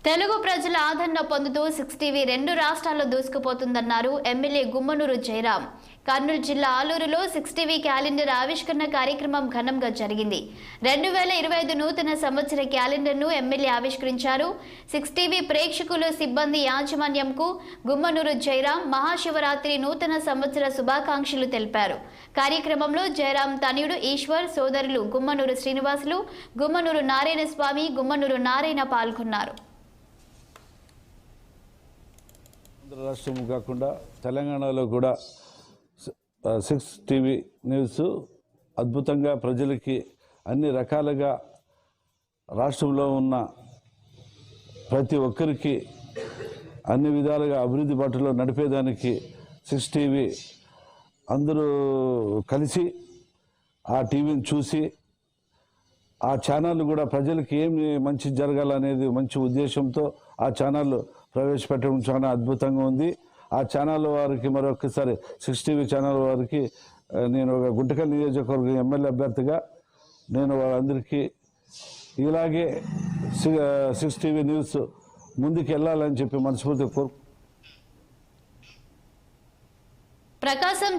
తెలుగు ప్రజల ఆదరణ పొందుతూ 6 టీవీ 2 రాష్ట్రాల్లో దూసుకుపోతుందన్నారు ఎమ్మెల్యే గుమ్మనూరు జయరాం. కర్నూలు జిల్లా ఆలూరులో 6 టీవీ క్యాలెండర్ ఆవిష్కరణ కార్యక్రమం ఘనంగా జరిగింది. 2025 నూతన సంవత్సర క్యాలెండర్ను ఎమ్మెల్యే ఆవిష్కరించారు. 6 టీవీ ప్రేక్షకులు సిబ్బంది యాజమాన్యంకు గుమ్మనూరు జయరాం మహాశివరాత్రి నూతన సంవత్సర శుభాకాంక్షలు తెలిపారు. కార్యక్రమంలో జయరాం తనయుడు ఈశ్వర్, సోదరులు గుమ్మనూరు శ్రీనివాసులు, గుమ్మనూరు నారాయణ స్వామి, గుమ్మనూరు నారాయణ పాల్గొన్నారు. రాష్ట్రం కాకుండా తెలంగాణలో కూడా 6 టీవీ న్యూస్ అద్భుతంగా ప్రజలకి అన్ని రకాలుగా రాష్ట్రంలో ఉన్న ప్రతి ఒక్కరికి అన్ని విధాలుగా అభివృద్ధి బాటలో నడిపేదానికి 6 టీవీ అందరూ కలిసి ఆ టీవీని చూసి ఆ ఛానల్ కూడా ప్రజలకి ఏమి మంచి జరగాలనేది మంచి ఉద్దేశంతో ఆ ఛానల్ ప్రవేశపెట్టడం చాలా అద్భుతంగా ఉంది. ఆ ఛానల్ వారికి మరొకసారి 6 టీవీ ఛానల్ వారికి నేను ఒక గుంటకల్ నియోజకవర్గం ఎమ్మెల్యే అభ్యర్థిగా నేను వాళ్ళందరికీ ఇలాగే 6 టీవీ న్యూస్ ముందుకు వెళ్ళాలని చెప్పి మనస్ఫూర్తిగా ప్రకాశం